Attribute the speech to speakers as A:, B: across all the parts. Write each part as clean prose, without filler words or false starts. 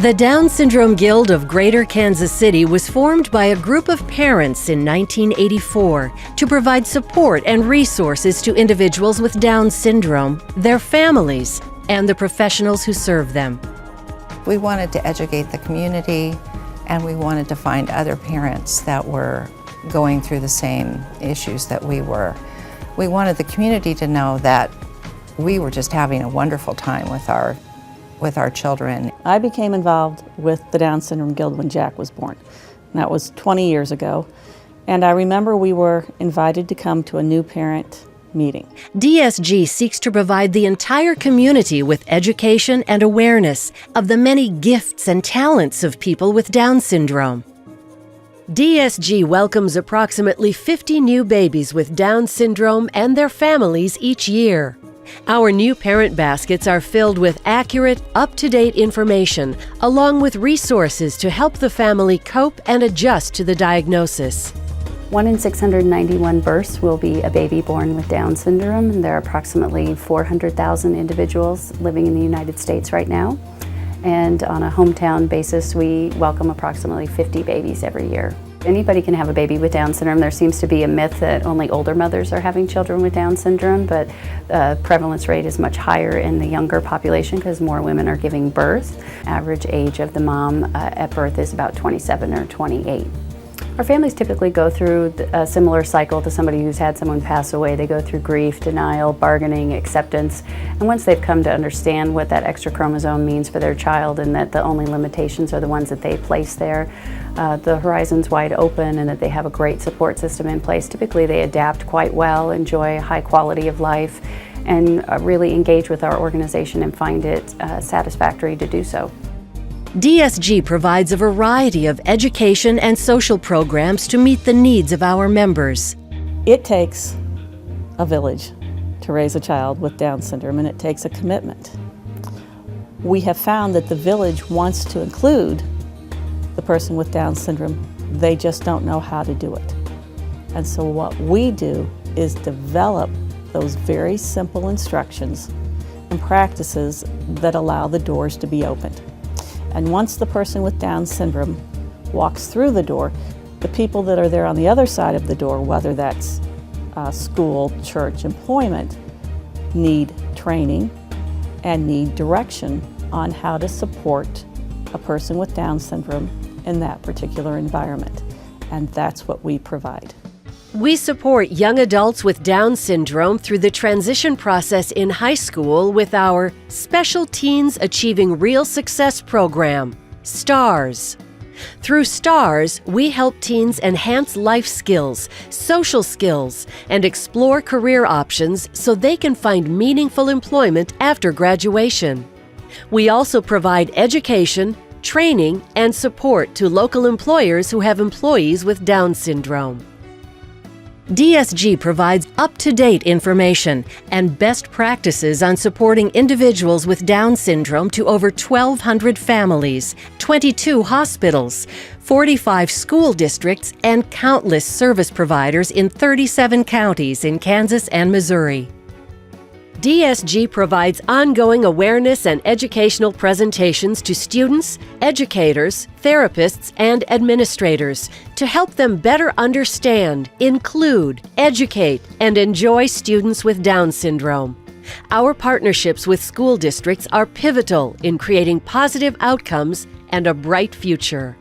A: The Down Syndrome Guild of Greater Kansas City was formed by a group of parents in 1984 to provide support and resources to individuals with Down syndrome, their families, and the professionals who serve them.
B: We wanted to educate the community, and we wanted to find other parents that were going through the same issues that we were. We wanted the community to know that we were just having a wonderful time with our children.
C: I became involved with the Down Syndrome Guild when Jack was born. And that was 20 years ago. And I remember we were invited to come to a new parent meeting.
A: DSG seeks to provide the entire community with education and awareness of the many gifts and talents of people with Down syndrome. DSG welcomes approximately 50 new babies with Down syndrome and their families each year. Our new parent baskets are filled with accurate, up-to-date information, along with resources to help the family cope and adjust to the diagnosis.
D: 1 in 691 births will be a baby born with Down syndrome, and there are approximately 400,000 individuals living in the United States right now. And on a hometown basis, we welcome approximately 50 babies every year. Anybody can have a baby with Down syndrome. There seems to be a myth that only older mothers are having children with Down syndrome, but the prevalence rate is much higher in the younger population because more women are giving birth. Average age of the mom at birth is about 27 or 28. Our families typically go through a similar cycle to somebody who's had someone pass away. They go through grief, denial, bargaining, acceptance, and once they've come to understand what that extra chromosome means for their child and that the only limitations are the ones that they place there, the horizon's wide open and that they have a great support system in place. Typically they adapt quite well, enjoy a high quality of life, and really engage with our organization and find it satisfactory to do so.
A: DSG provides a variety of education and social programs to meet the needs of our members.
C: It takes a village to raise a child with Down syndrome, and it takes a commitment. We have found that the village wants to include the person with Down syndrome. They just don't know how to do it. And so what we do is develop those very simple instructions and practices that allow the doors to be opened. And once the person with Down syndrome walks through the door, the people that are there on the other side of the door, whether that's school, church, employment, need training and need direction on how to support a person with Down syndrome in that particular environment. And that's what we provide.
A: We support young adults with Down syndrome through the transition process in high school with our Special Teens Achieving Real Success program, STARS. Through STARS, we help teens enhance life skills, social skills, and explore career options so they can find meaningful employment after graduation. We also provide education, training, and support to local employers who have employees with Down syndrome. DSG provides up-to-date information and best practices on supporting individuals with Down syndrome to over 1,200 families, 22 hospitals, 45 school districts, and countless service providers in 37 counties in Kansas and Missouri. DSG provides ongoing awareness and educational presentations to students, educators, therapists, and administrators to help them better understand, include, educate, and enjoy students with Down syndrome. Our partnerships with school districts are pivotal in creating positive outcomes and a bright future.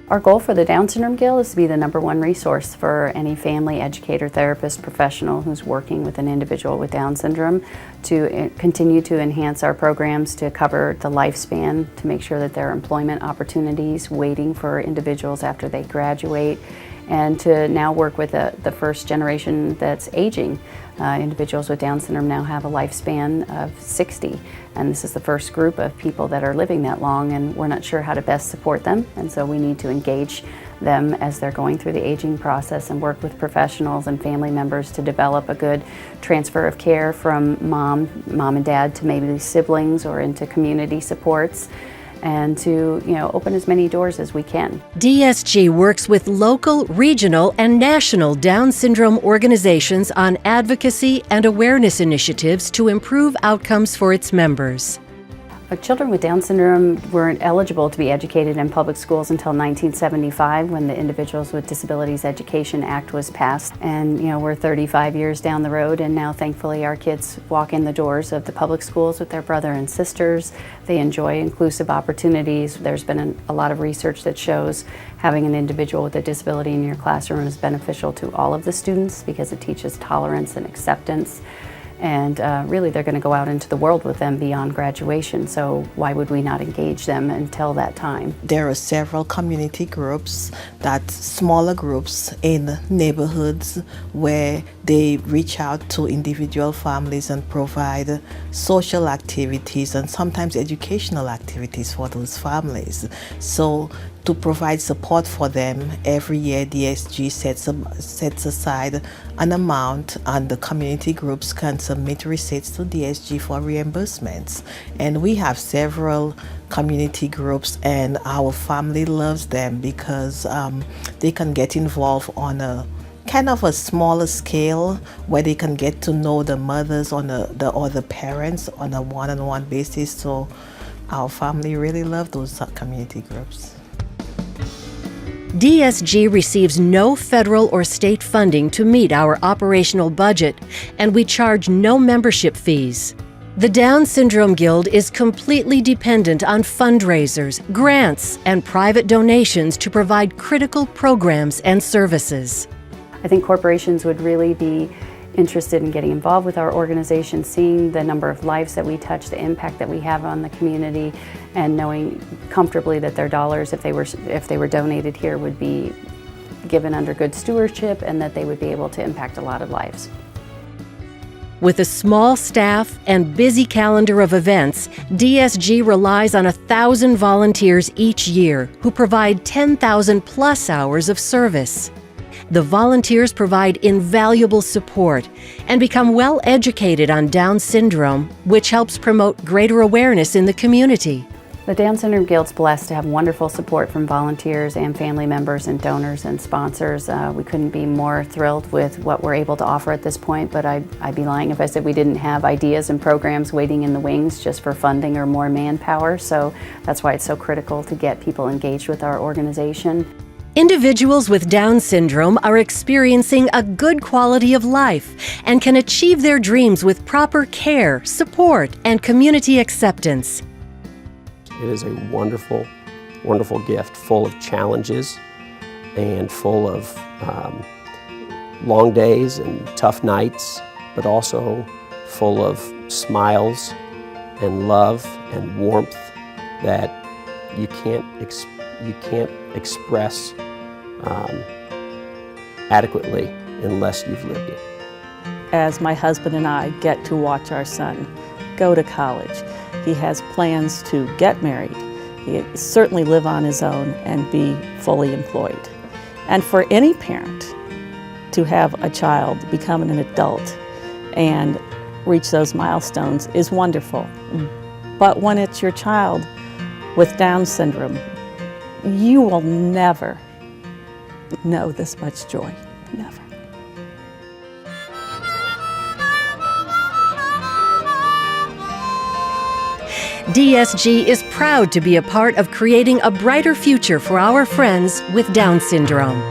D: Our goal for the Down Syndrome Guild is to be the #1 resource for any family, educator, therapist, professional who's working with an individual with Down syndrome, to continue to enhance our programs to cover the lifespan, to make sure that there are employment opportunities waiting for individuals after they graduate, and to now work with the first generation that's aging. Individuals with Down syndrome now have a lifespan of 60, and this is the first group of people that are living that long, and we're not sure how to best support them, and so we need to engage them as they're going through the aging process and work with professionals and family members to develop a good transfer of care from mom and dad to maybe siblings or into community supports, and to open as many doors as we can.
A: DSG works with local, regional, and national Down syndrome organizations on advocacy and awareness initiatives to improve outcomes for its members.
D: Children with Down syndrome weren't eligible to be educated in public schools until 1975 when the Individuals with Disabilities Education Act was passed. And we're 35 years down the road, and now thankfully our kids walk in the doors of the public schools with their brother and sisters. They enjoy inclusive opportunities. There's been a lot of research that shows having an individual with a disability in your classroom is beneficial to all of the students because it teaches tolerance and acceptance. And really they're going to go out into the world with them beyond graduation, so why would we not engage them until that time?
E: There are several community groups, smaller groups in neighborhoods where they reach out to individual families and provide social activities and sometimes educational activities for those families. So to provide support for them, every year DSG sets aside an amount, and the community groups can submit receipts to DSG for reimbursements. And we have several community groups, and our family loves them because they can get involved on a kind of a smaller scale where they can get to know the mothers or the parents on a one-on-one basis. So our family really love those community groups.
A: DSG receives no federal or state funding to meet our operational budget, and we charge no membership fees. The Down Syndrome Guild is completely dependent on fundraisers, grants, and private donations to provide critical programs and services.
D: I think corporations would really be interested in getting involved with our organization, seeing the number of lives that we touch, the impact that we have on the community, and knowing comfortably that their dollars, if they were donated here, would be given under good stewardship and that they would be able to impact a lot of lives.
A: With a small staff and busy calendar of events, DSG relies on 1,000 volunteers each year who provide 10,000 plus hours of service. The volunteers provide invaluable support and become well educated on Down syndrome, which helps promote greater awareness in the community.
D: The Down Syndrome Guild's blessed to have wonderful support from volunteers and family members and donors and sponsors. We couldn't be more thrilled with what we're able to offer at this point, but I'd be lying if I said we didn't have ideas and programs waiting in the wings just for funding or more manpower. So that's why it's so critical to get people engaged with our organization.
A: Individuals with Down syndrome are experiencing a good quality of life and can achieve their dreams with proper care, support, and community acceptance.
F: It is a wonderful, wonderful gift, full of challenges and full of long days and tough nights, but also full of smiles and love and warmth that you can't express adequately unless you've lived it.
C: As my husband and I get to watch our son go to college, he has plans to get married, he certainly live on his own and be fully employed. And for any parent to have a child become an adult and reach those milestones is wonderful. But when it's your child with Down syndrome, you will never know this much joy, never.
A: DSG is proud to be a part of creating a brighter future for our friends with Down syndrome.